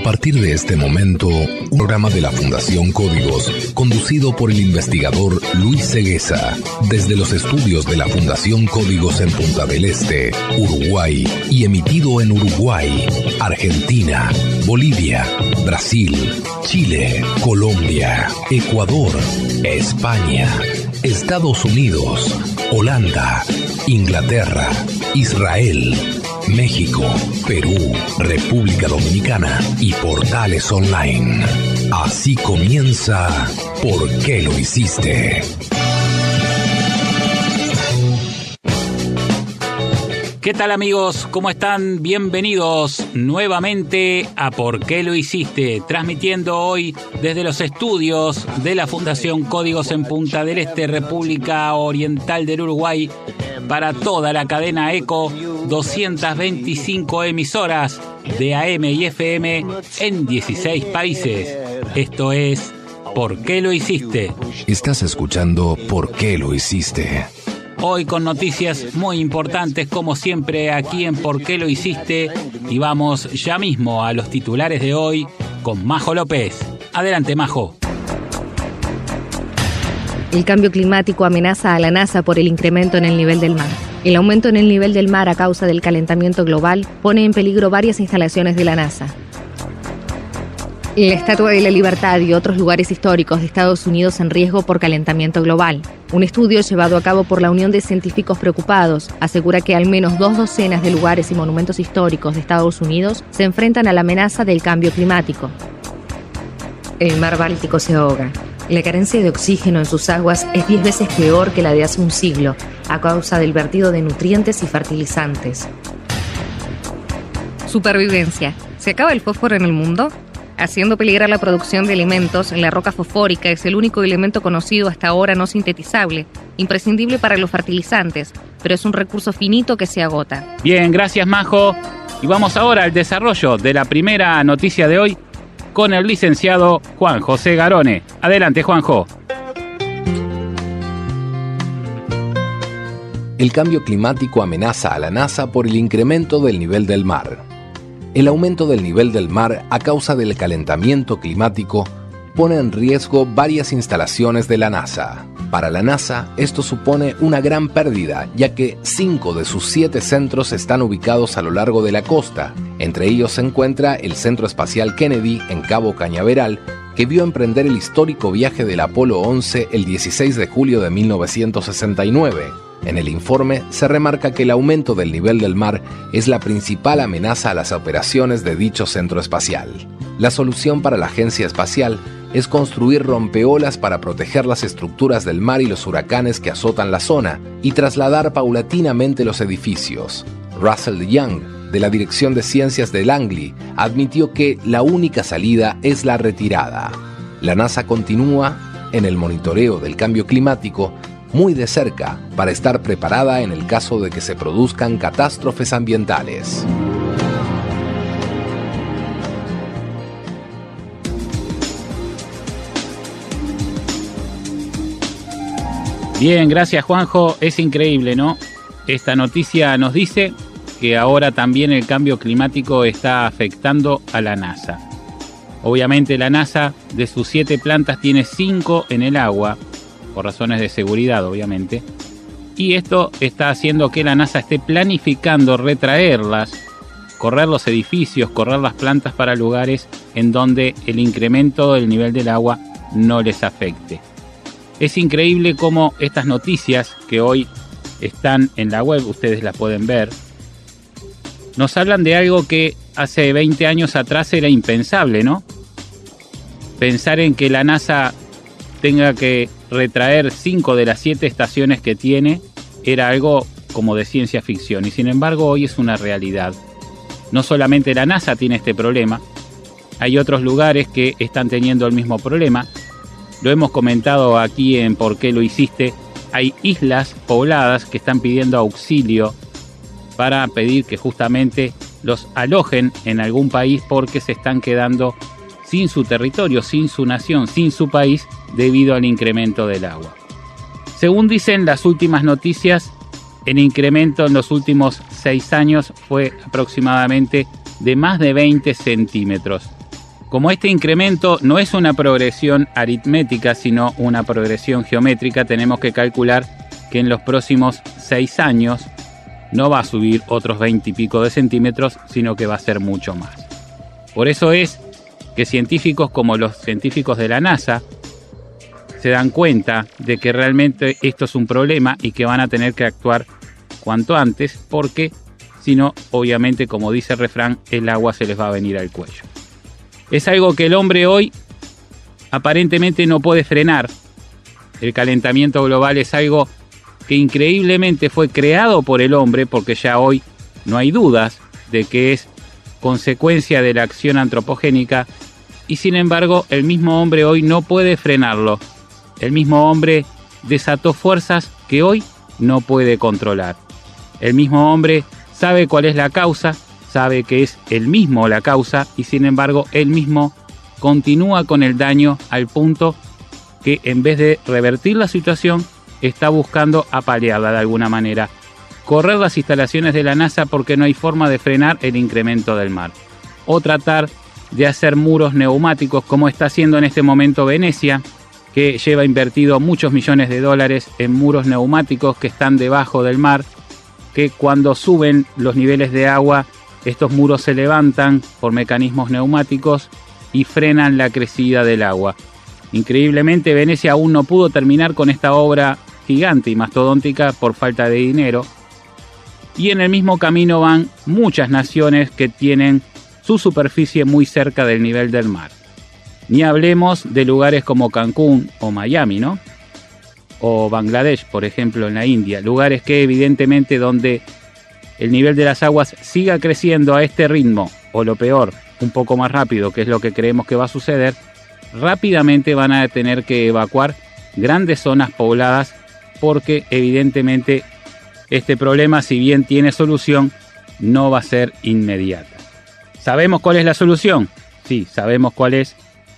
partir de este momento, un programa de la Fundación Códigos, conducido por el investigador Luis Cegueza, desde los estudios de la Fundación Códigos en Punta del Este, Uruguay, y emitido en Uruguay, Argentina, Bolivia, Brasil, Chile, Colombia, Ecuador, España, Estados Unidos, Holanda, Inglaterra, Israel, México, Perú, República Dominicana y portales online. Así comienza ¿Por qué lo hiciste? ¿Qué tal, amigos? ¿Cómo están? Bienvenidos nuevamente a ¿Por qué lo hiciste? Transmitiendo hoy desde los estudios de la Fundación Códigos en Punta del Este, República Oriental del Uruguay, para toda la cadena ECO, 225 emisoras de AM y FM en 16 países. Esto es ¿Por qué lo hiciste? Estás escuchando ¿Por qué lo hiciste? Hoy con noticias muy importantes, como siempre, aquí en ¿Por qué lo hiciste? Y vamos ya mismo a los titulares de hoy con Majo López. Adelante, Majo. El cambio climático amenaza a la NASA por el incremento en el nivel del mar. El aumento en el nivel del mar a causa del calentamiento global pone en peligro varias instalaciones de la NASA. La Estatua de la Libertad y otros lugares históricos de Estados Unidos en riesgo por calentamiento global. Un estudio llevado a cabo por la Unión de Científicos Preocupados asegura que al menos 2 docenas de lugares y monumentos históricos de Estados Unidos se enfrentan a la amenaza del cambio climático. El mar Báltico se ahoga. La carencia de oxígeno en sus aguas es 10 veces peor que la de hace un siglo, a causa del vertido de nutrientes y fertilizantes. Supervivencia. ¿Se acaba el fósforo en el mundo? Haciendo peligrar la producción de alimentos, la roca fosfórica es el único elemento conocido hasta ahora no sintetizable, imprescindible para los fertilizantes, pero es un recurso finito que se agota. Bien, gracias, Majo. Y vamos ahora al desarrollo de la primera noticia de hoy con el licenciado Juan José Garone. Adelante, Juanjo. El cambio climático amenaza a la NASA por el incremento del nivel del mar. El aumento del nivel del mar a causa del calentamiento climático pone en riesgo varias instalaciones de la NASA. Para la NASA, esto supone una gran pérdida, ya que 5 de sus 7 centros están ubicados a lo largo de la costa. Entre ellos se encuentra el Centro Espacial Kennedy en Cabo Cañaveral, que vio emprender el histórico viaje del Apolo 11 el 16 de julio de 1969. En el informe se remarca que el aumento del nivel del mar es la principal amenaza a las operaciones de dicho centro espacial. La solución para la agencia espacial es construir rompeolas para proteger las estructuras del mar y los huracanes que azotan la zona y trasladar paulatinamente los edificios. Russell Young, de la Dirección de Ciencias de Langley, admitió que la única salida es la retirada. La NASA continúa en el monitoreo del cambio climático muy de cerca para estar preparada en el caso de que se produzcan catástrofes ambientales. Bien, gracias, Juanjo. Es increíble, ¿no? Esta noticia nos dice que ahora también el cambio climático está afectando a la NASA. Obviamente la NASA, de sus 7 plantas, tiene 5 en el agua, por razones de seguridad, obviamente. Y esto está haciendo que la NASA esté planificando retraerlas, correr los edificios, correr las plantas para lugares en donde el incremento del nivel del agua no les afecte. Es increíble cómo estas noticias que hoy están en la web, ustedes las pueden ver, nos hablan de algo que hace 20 años atrás era impensable, ¿no? Pensar en que la NASA tenga que retraer 5 de las 7 estaciones que tiene era algo como de ciencia ficción, y sin embargo hoy es una realidad. No solamente la NASA tiene este problema, hay otros lugares que están teniendo el mismo problema. Lo hemos comentado aquí en ¿Por qué lo hiciste? Hay islas pobladas que están pidiendo auxilio para pedir que justamente los alojen en algún país porque se están quedando sin su territorio, sin su nación, sin su país, debido al incremento del agua. Según dicen las últimas noticias, el incremento en los últimos 6 años fue aproximadamente de más de 20 centímetros. Como este incremento no es una progresión aritmética, sino una progresión geométrica, tenemos que calcular que en los próximos 6 años no va a subir otros 20 y pico de centímetros, sino que va a ser mucho más. Por eso es que científicos como los científicos de la NASA se dan cuenta de que realmente esto es un problema y que van a tener que actuar cuanto antes, porque si no, obviamente, como dice el refrán, el agua se les va a venir al cuello. Es algo que el hombre hoy aparentemente no puede frenar. El calentamiento global es algo que increíblemente fue creado por el hombre, porque ya hoy no hay dudas de que es consecuencia de la acción antropogénica, y sin embargo el mismo hombre hoy no puede frenarlo. El mismo hombre desató fuerzas que hoy no puede controlar. El mismo hombre sabe cuál es la causa, sabe que es él mismo la causa, y sin embargo él mismo continúa con el daño al punto que en vez de revertir la situación está buscando apalearla de alguna manera. Correr las instalaciones de la NASA porque no hay forma de frenar el incremento del mar. O tratar de hacer muros neumáticos como está haciendo en este momento Venecia, que lleva invertido muchos millones de dólares en muros neumáticos que están debajo del mar, que cuando suben los niveles de agua, estos muros se levantan por mecanismos neumáticos y frenan la crecida del agua. Increíblemente, Venecia aún no pudo terminar con esta obra gigante y mastodóntica por falta de dinero. Y en el mismo camino van muchas naciones que tienen su superficie muy cerca del nivel del mar. Ni hablemos de lugares como Cancún o Miami, ¿no? O Bangladesh, por ejemplo, en la India. Lugares que evidentemente donde el nivel de las aguas siga creciendo a este ritmo, o lo peor, un poco más rápido, que es lo que creemos que va a suceder, rápidamente van a tener que evacuar grandes zonas pobladas, porque evidentemente este problema, si bien tiene solución, no va a ser inmediata. ¿Sabemos cuál es la solución? Sí, sabemos cuál es,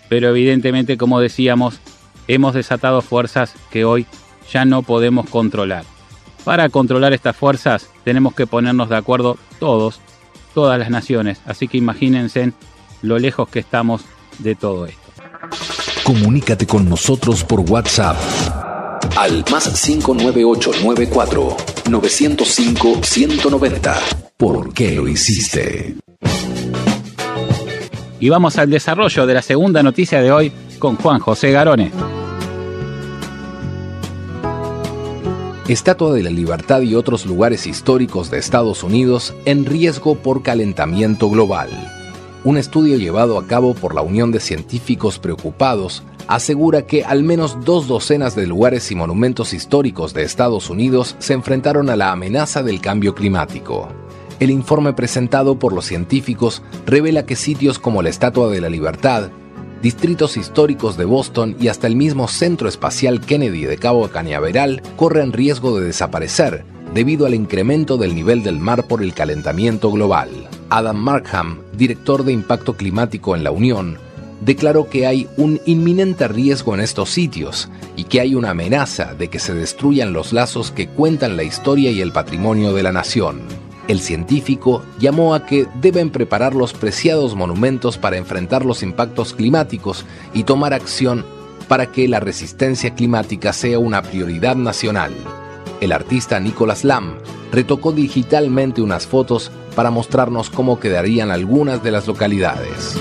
pero evidentemente, como decíamos, hemos desatado fuerzas que hoy ya no podemos controlar. Para controlar estas fuerzas tenemos que ponernos de acuerdo todas las naciones, así que imagínense lo lejos que estamos de todo esto. Comunícate con nosotros por WhatsApp al +598 94 905 190. ¿Por qué lo hiciste? Y vamos al desarrollo de la segunda noticia de hoy con Juan José Garone. Estatua de la Libertad y otros lugares históricos de Estados Unidos en riesgo por calentamiento global. Un estudio llevado a cabo por la Unión de Científicos Preocupados asegura que al menos 2 docenas de lugares y monumentos históricos de Estados Unidos se enfrentaron a la amenaza del cambio climático. El informe presentado por los científicos revela que sitios como la Estatua de la Libertad, distritos históricos de Boston y hasta el mismo Centro Espacial Kennedy de Cabo Cañaveral corren riesgo de desaparecer debido al incremento del nivel del mar por el calentamiento global. Adam Markham, director de Impacto Climático en la Unión, declaró que hay un inminente riesgo en estos sitios y que hay una amenaza de que se destruyan los lazos que cuentan la historia y el patrimonio de la nación. El científico llamó a que deben preparar los preciados monumentos para enfrentar los impactos climáticos y tomar acción para que la resistencia climática sea una prioridad nacional. El artista Nicholas Lamb retocó digitalmente unas fotos para mostrarnos cómo quedarían algunas de las localidades.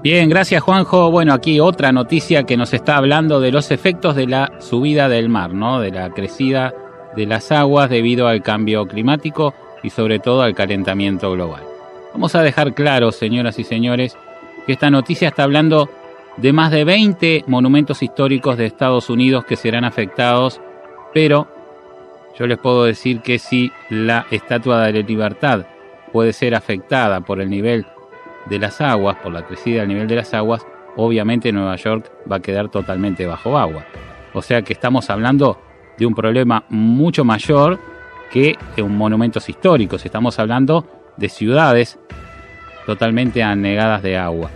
Bien, gracias Juanjo. Bueno, aquí otra noticia que nos está hablando de los efectos de la subida del mar, ¿no? De la crecida de las aguas debido al cambio climático y sobre todo al calentamiento global. Vamos a dejar claro, señoras y señores, que esta noticia está hablando de más de 20 monumentos históricos de Estados Unidos que serán afectados, pero yo les puedo decir que si la Estatua de la Libertad puede ser afectada por el nivel de las aguas, por la crecida del nivel de las aguas, obviamente Nueva York va a quedar totalmente bajo agua. O sea que estamos hablando de un problema mucho mayor que un monumentos históricos. Estamos hablando de ciudades totalmente anegadas de agua.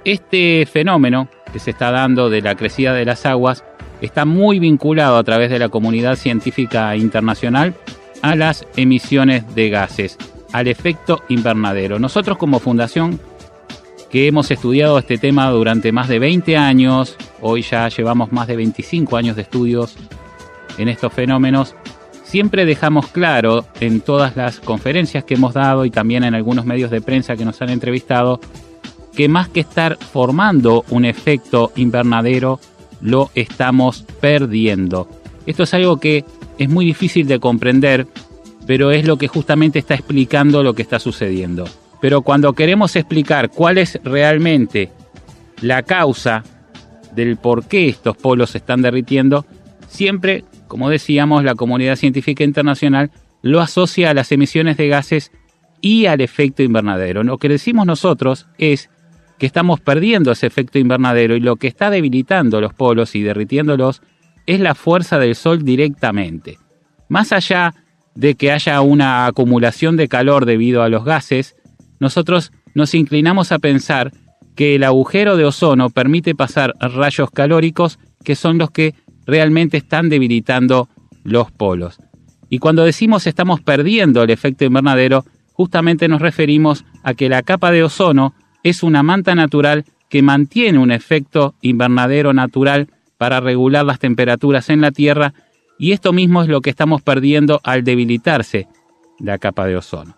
Este fenómeno que se está dando de la crecida de las aguas está muy vinculado a través de la comunidad científica internacional a las emisiones de gases, al efecto invernadero. Nosotros como fundación que hemos estudiado este tema durante más de 20 años, hoy ya llevamos más de 25 años de estudios en estos fenómenos, siempre dejamos claro en todas las conferencias que hemos dado y también en algunos medios de prensa que nos han entrevistado, que más que estar formando un efecto invernadero, lo estamos perdiendo. Esto es algo que es muy difícil de comprender, pero es lo que justamente está explicando lo que está sucediendo. Pero cuando queremos explicar cuál es realmente la causa del por qué estos polos se están derritiendo, siempre, como decíamos, la comunidad científica internacional lo asocia a las emisiones de gases y al efecto invernadero. Lo que decimos nosotros es que estamos perdiendo ese efecto invernadero y lo que está debilitando los polos y derritiéndolos es la fuerza del sol directamente. Más allá de que haya una acumulación de calor debido a los gases, nosotros nos inclinamos a pensar que el agujero de ozono permite pasar rayos calóricos que son los que realmente están debilitando los polos. Y cuando decimos estamos perdiendo el efecto invernadero, justamente nos referimos a que la capa de ozono es una manta natural que mantiene un efecto invernadero natural para regular las temperaturas en la Tierra, y esto mismo es lo que estamos perdiendo al debilitarse la capa de ozono.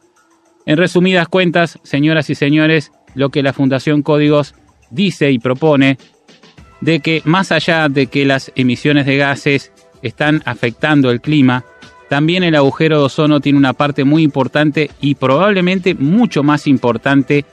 En resumidas cuentas, señoras y señores, lo que la Fundación Códigos dice y propone de que más allá de que las emisiones de gases están afectando el clima, también el agujero de ozono tiene una parte muy importante y probablemente mucho más importante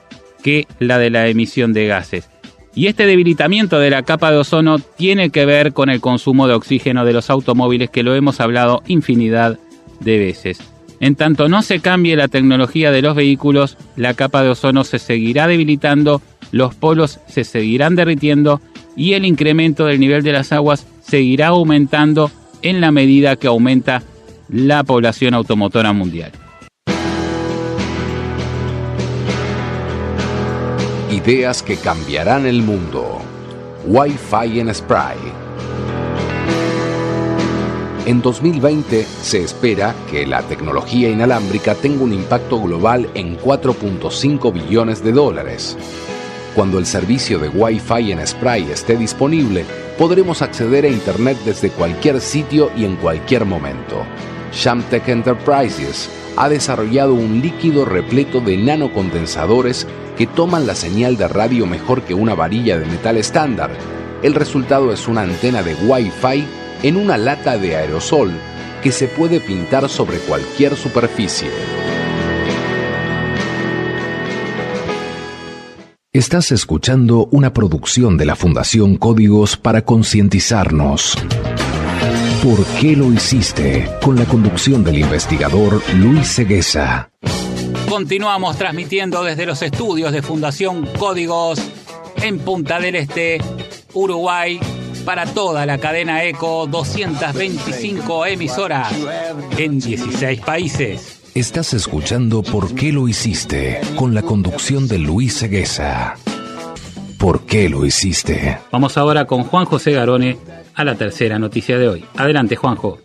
que la de la emisión de gases. Y este debilitamiento de la capa de ozono tiene que ver con el consumo de oxígeno de los automóviles, que lo hemos hablado infinidad de veces. En tanto no se cambie la tecnología de los vehículos, la capa de ozono se seguirá debilitando, los polos se seguirán derritiendo y el incremento del nivel de las aguas seguirá aumentando en la medida que aumenta la población automotora mundial. Ideas que cambiarán el mundo. Wi-Fi en Spray. En 2020 se espera que la tecnología inalámbrica tenga un impacto global en $4.5 billones. Cuando el servicio de Wi-Fi en Spray esté disponible, podremos acceder a Internet desde cualquier sitio y en cualquier momento. Shamtec Enterprises ha desarrollado un líquido repleto de nanocondensadores que toman la señal de radio mejor que una varilla de metal estándar. El resultado es una antena de Wi-Fi en una lata de aerosol que se puede pintar sobre cualquier superficie. Estás escuchando una producción de la Fundación Códigos para concientizarnos. ¿Por qué lo hiciste? Con la conducción del investigador Luis Ceguesa. Continuamos transmitiendo desde los estudios de Fundación Códigos en Punta del Este, Uruguay, para toda la cadena ECO, 225 emisoras en 16 países. Estás escuchando ¿Por qué lo hiciste? Con la conducción de Luis Ceguesa. ¿Por qué lo hiciste? Vamos ahora con Juan José Garone a la tercera noticia de hoy. Adelante, Juanjo.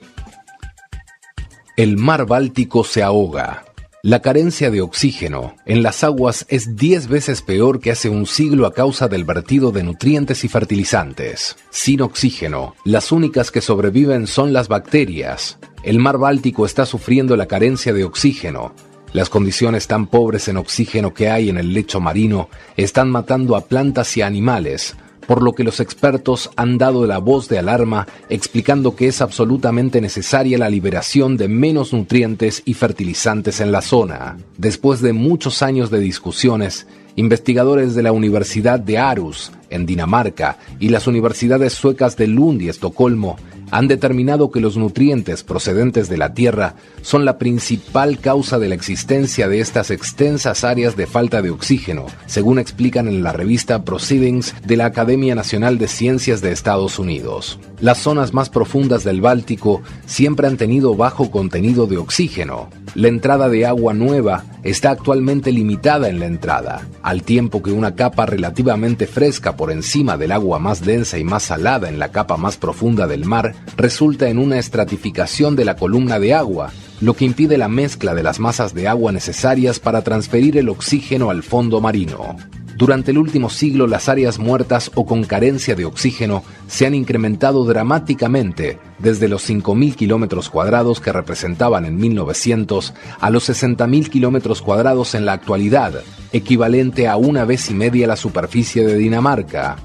El mar Báltico se ahoga. La carencia de oxígeno en las aguas es 10 veces peor que hace un siglo a causa del vertido de nutrientes y fertilizantes. Sin oxígeno, las únicas que sobreviven son las bacterias. El mar Báltico está sufriendo la carencia de oxígeno. Las condiciones tan pobres en oxígeno que hay en el lecho marino están matando a plantas y a animales, por lo que los expertos han dado la voz de alarma explicando que es absolutamente necesaria la liberación de menos nutrientes y fertilizantes en la zona. Después de muchos años de discusiones, investigadores de la Universidad de Aarhus, en Dinamarca, y las universidades suecas de Lund y Estocolmo han determinado que los nutrientes procedentes de la Tierra son la principal causa de la existencia de estas extensas áreas de falta de oxígeno, según explican en la revista Proceedings de la Academia Nacional de Ciencias de Estados Unidos. Las zonas más profundas del Báltico siempre han tenido bajo contenido de oxígeno. La entrada de agua nueva está actualmente limitada en la entrada, al tiempo que una capa relativamente fresca por encima del agua más densa y más salada en la capa más profunda del mar resulta en una estratificación de la columna de agua, lo que impide la mezcla de las masas de agua necesarias para transferir el oxígeno al fondo marino. Durante el último siglo, las áreas muertas o con carencia de oxígeno se han incrementado dramáticamente, desde los 5.000 kilómetros cuadrados que representaban en 1900 a los 60.000 kilómetros cuadrados en la actualidad, equivalente a 1,5 veces la superficie de Dinamarca.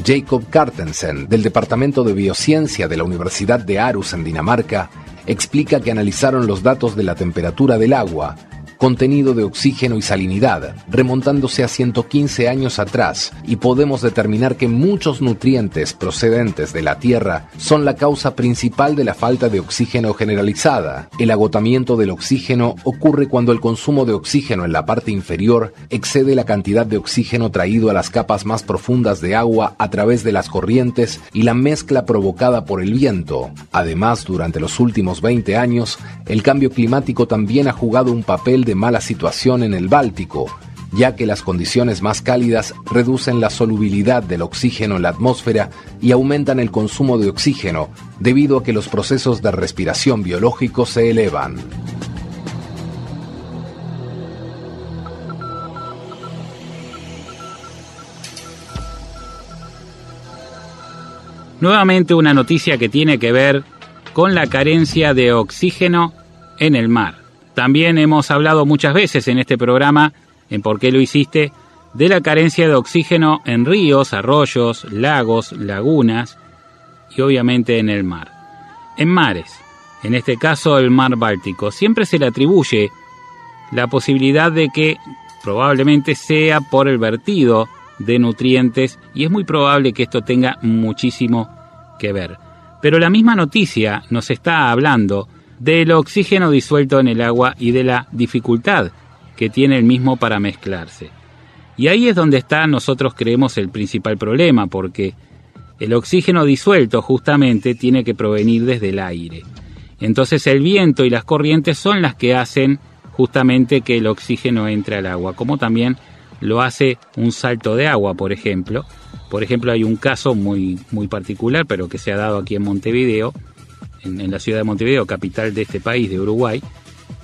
Jacob Cartensen, del Departamento de Biociencia de la Universidad de Aarhus en Dinamarca, explica que analizaron los datos de la temperatura del agua, contenido de oxígeno y salinidad, remontándose a 115 años atrás, y podemos determinar que muchos nutrientes procedentes de la Tierra son la causa principal de la falta de oxígeno generalizada. El agotamiento del oxígeno ocurre cuando el consumo de oxígeno en la parte inferior excede la cantidad de oxígeno traído a las capas más profundas de agua a través de las corrientes y la mezcla provocada por el viento. Además, durante los últimos 20 años, el cambio climático también ha jugado un papel de mala situación en el Báltico, ya que las condiciones más cálidas reducen la solubilidad del oxígeno en la atmósfera y aumentan el consumo de oxígeno, debido a que los procesos de respiración biológicos se elevan. Nuevamente una noticia que tiene que ver con la carencia de oxígeno en el mar. También hemos hablado muchas veces en este programa, en ¿Por qué lo hiciste?, de la carencia de oxígeno en ríos, arroyos, lagos, lagunas y obviamente en el mar. En mares, en este caso el mar Báltico, siempre se le atribuye la posibilidad de que probablemente sea por el vertido de nutrientes, y es muy probable que esto tenga muchísimo que ver. Pero la misma noticia nos está hablando del oxígeno disuelto en el agua y de la dificultad que tiene el mismo para mezclarse. Y ahí es donde está, nosotros creemos, el principal problema, porque el oxígeno disuelto justamente tiene que provenir desde el aire. Entonces el viento y las corrientes son las que hacen justamente que el oxígeno entre al agua, como también lo hace un salto de agua, por ejemplo. Por ejemplo, hay un caso muy particular, pero que se ha dado aquí en Montevideo, en la ciudad de Montevideo, capital de este país, de Uruguay,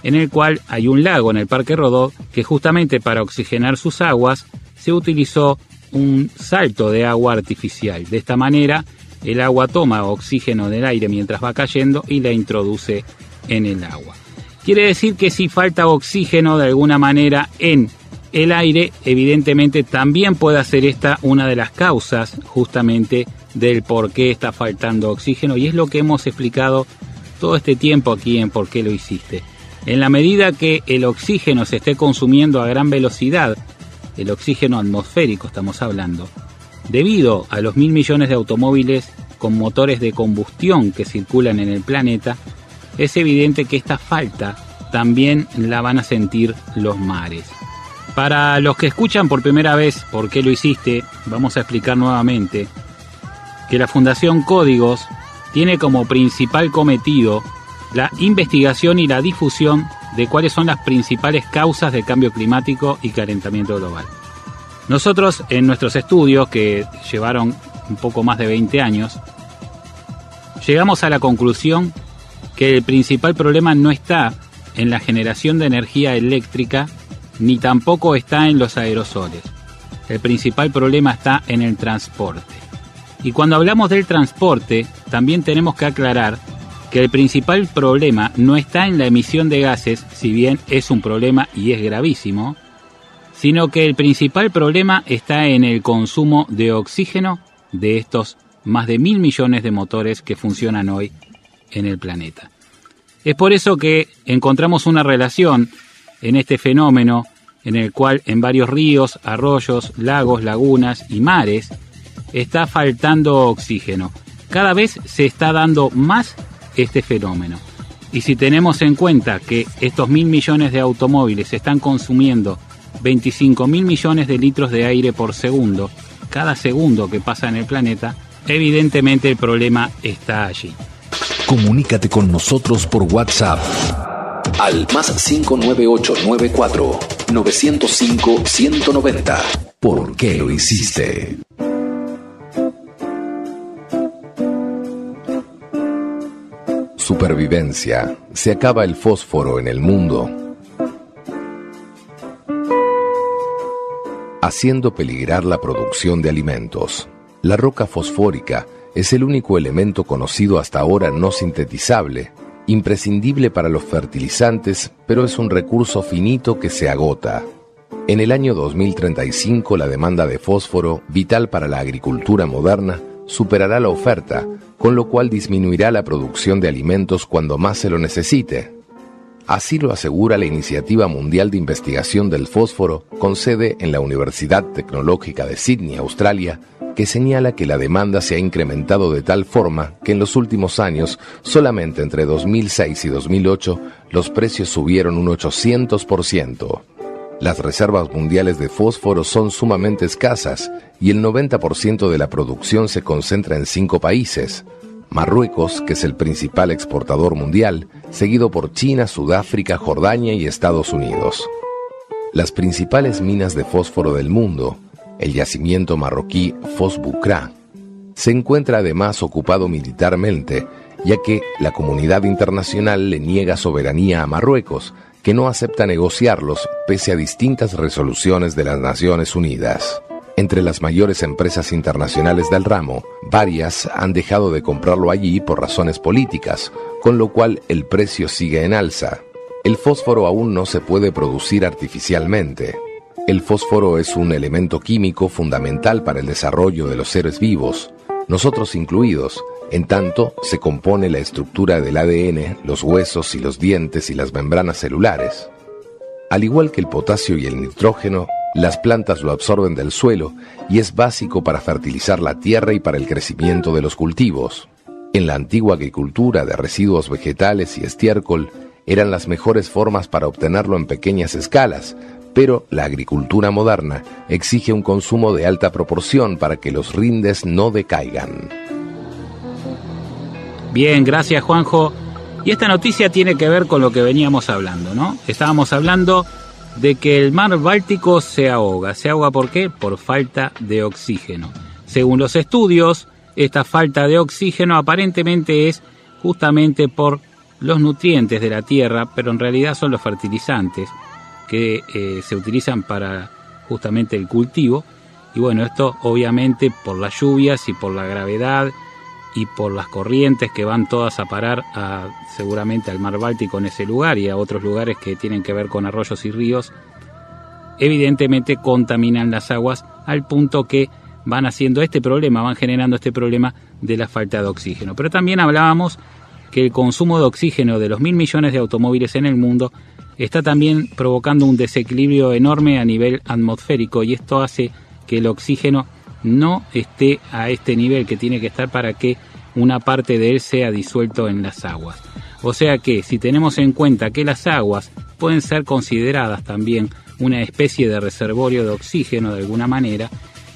en el cual hay un lago en el Parque Rodó que justamente para oxigenar sus aguas se utilizó un salto de agua artificial. De esta manera, el agua toma oxígeno del aire mientras va cayendo y la introduce en el agua. Quiere decir que si falta oxígeno de alguna manera en el aire, evidentemente también puede ser esta una de las causas justamente del por qué está faltando oxígeno, y es lo que hemos explicado todo este tiempo aquí en ¿Por qué lo hiciste? En la medida que el oxígeno se esté consumiendo a gran velocidad, el oxígeno atmosférico estamos hablando, debido a los 1.000 millones de automóviles con motores de combustión que circulan en el planeta, es evidente que esta falta también la van a sentir los mares. Para los que escuchan por primera vez ¿Por qué lo hiciste?, vamos a explicar nuevamente que la Fundación Códigos tiene como principal cometido la investigación y la difusión de cuáles son las principales causas del cambio climático y calentamiento global. Nosotros, en nuestros estudios, que llevaron un poco más de 20 años, llegamos a la conclusión que el principal problema no está en la generación de energía eléctrica, ni tampoco está en los aerosoles. El principal problema está en el transporte. Y cuando hablamos del transporte, también tenemos que aclarar que el principal problema no está en la emisión de gases, si bien es un problema y es gravísimo, sino que el principal problema está en el consumo de oxígeno de estos más de 1.000 millones de motores que funcionan hoy en el planeta. Es por eso que encontramos una relación en este fenómeno en el cual en varios ríos, arroyos, lagos, lagunas y mares está faltando oxígeno. Cada vez se está dando más este fenómeno. Y si tenemos en cuenta que estos 1.000 millones de automóviles están consumiendo 25.000 millones de litros de aire por segundo, cada segundo que pasa en el planeta, evidentemente el problema está allí. Comunícate con nosotros por WhatsApp al +59894 905 190. ¿Por qué lo hiciste? Supervivencia. supervivencia, se acaba el fósforo en el mundo, haciendo peligrar la producción de alimentos. La roca fosfórica es el único elemento conocido hasta ahora no sintetizable, imprescindible para los fertilizantes, pero es un recurso finito que se agota. En el año 2035, la demanda de fósforo, vital para la agricultura moderna, superará la oferta, con lo cual disminuirá la producción de alimentos cuando más se lo necesite. Así lo asegura la Iniciativa Mundial de Investigación del Fósforo, con sede en la Universidad Tecnológica de Sydney, Australia, que señala que la demanda se ha incrementado de tal forma que en los últimos años, solamente entre 2006 y 2008, los precios subieron un 800%. Las reservas mundiales de fósforo son sumamente escasas y el 90% de la producción se concentra en 5 países. Marruecos, que es el principal exportador mundial, seguido por China, Sudáfrica, Jordania y Estados Unidos. Las principales minas de fósforo del mundo, el yacimiento marroquí Fos Bukra, se encuentra además ocupado militarmente, ya que la comunidad internacional le niega soberanía a Marruecos, que no acepta negociarlos pese a distintas resoluciones de las Naciones Unidas. Entre las mayores empresas internacionales del ramo, varias han dejado de comprarlo allí por razones políticas, con lo cual el precio sigue en alza. El fósforo aún no se puede producir artificialmente. El fósforo es un elemento químico fundamental para el desarrollo de los seres vivos, nosotros incluidos, en tanto se compone la estructura del ADN, los huesos y los dientes y las membranas celulares. Al igual que el potasio y el nitrógeno, las plantas lo absorben del suelo y es básico para fertilizar la tierra y para el crecimiento de los cultivos. En la antigua agricultura de residuos vegetales y estiércol eran las mejores formas para obtenerlo en pequeñas escalas, pero la agricultura moderna exige un consumo de alta proporción para que los rindes no decaigan. Bien, gracias Juanjo. Y esta noticia tiene que ver con lo que veníamos hablando, ¿no? Estábamos hablando de que el mar Báltico se ahoga. ¿Se ahoga por qué? Por falta de oxígeno. Según los estudios, esta falta de oxígeno aparentemente es justamente por los nutrientes de la tierra, pero en realidad son los fertilizantes que se utilizan para justamente el cultivo. Y bueno, esto obviamente por las lluvias y por la gravedad y por las corrientes que van todas a parar seguramente al mar Báltico en ese lugar y a otros lugares que tienen que ver con arroyos y ríos, evidentemente contaminan las aguas al punto que van generando este problema de la falta de oxígeno. Pero también hablábamos que el consumo de oxígeno de los 1.000 millones de automóviles en el mundo está también provocando un desequilibrio enorme a nivel atmosférico, y esto hace que el oxígeno no esté a este nivel que tiene que estar para que una parte de él sea disuelto en las aguas. O sea que si tenemos en cuenta que las aguas pueden ser consideradas también una especie de reservorio de oxígeno de alguna manera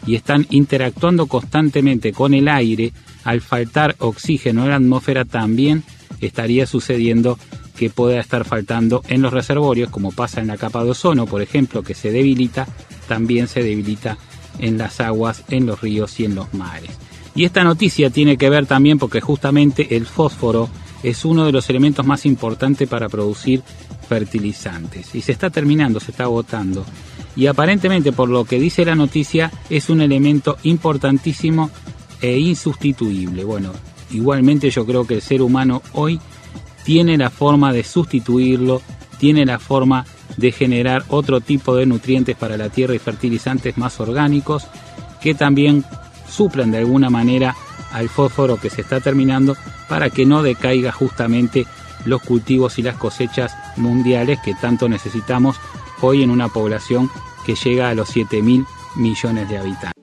y están interactuando constantemente con el aire, al faltar oxígeno en la atmósfera también estaría sucediendo que pueda estar faltando en los reservorios, como pasa en la capa de ozono, por ejemplo, que se debilita, también se debilita en las aguas, en los ríos y en los mares. Y esta noticia tiene que ver también porque justamente el fósforo es uno de los elementos más importantes para producir fertilizantes. Y se está agotando. Y aparentemente, por lo que dice la noticia, es un elemento importantísimo e insustituible. Bueno, igualmente yo creo que el ser humano hoy tiene la forma de sustituirlo, tiene la forma de generar otro tipo de nutrientes para la tierra y fertilizantes más orgánicos que también suplan de alguna manera al fósforo que se está terminando para que no decaiga justamente los cultivos y las cosechas mundiales que tanto necesitamos hoy en una población que llega a los 7.000 millones de habitantes.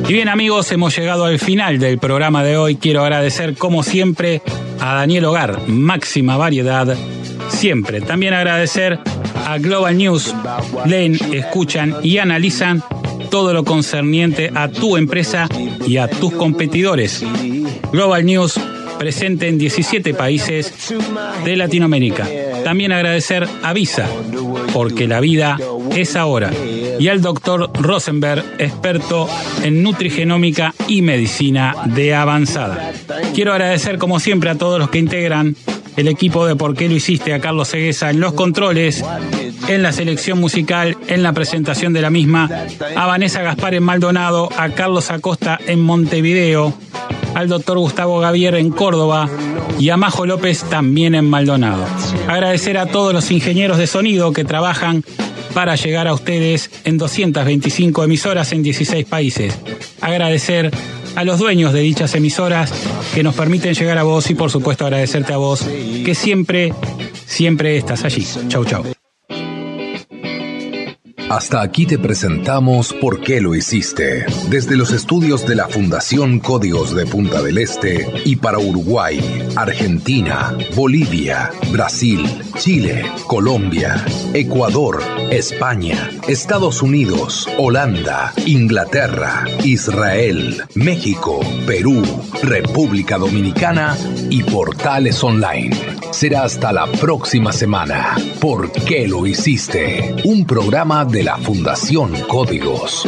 Y bien amigos, hemos llegado al final del programa de hoy. Quiero agradecer como siempre a Daniel Hogar, máxima variedad siempre. También agradecer a Global News. Leen, escuchan y analizan todo lo concerniente a tu empresa y a tus competidores. Global News, presente en 17 países de Latinoamérica. También agradecer a Visa, porque la vida es ahora. Y al doctor Rosenberg, experto en nutrigenómica y medicina de avanzada. Quiero agradecer como siempre a todos los que integran el equipo de Por qué lo hiciste, a Carlos Seguesa en los controles, en la selección musical, en la presentación de la misma, a Vanessa Gaspar en Maldonado, a Carlos Acosta en Montevideo, al doctor Gustavo Gavier en Córdoba y a Majo López también en Maldonado. Agradecer a todos los ingenieros de sonido que trabajan para llegar a ustedes en 225 emisoras en 16 países. Agradecer a los dueños de dichas emisoras que nos permiten llegar a vos y por supuesto agradecerte a vos que siempre estás allí. Chau, chau. Hasta aquí te presentamos Por qué lo hiciste, desde los estudios de la Fundación Códigos de Punta del Este y para Uruguay, Argentina, Bolivia, Brasil, Chile, Colombia, Ecuador, España, Estados Unidos, Holanda, Inglaterra, Israel, México, Perú, República Dominicana y Portales Online. Será hasta la próxima semana. ¿Por qué lo hiciste? Un programa de la Fundación Códigos.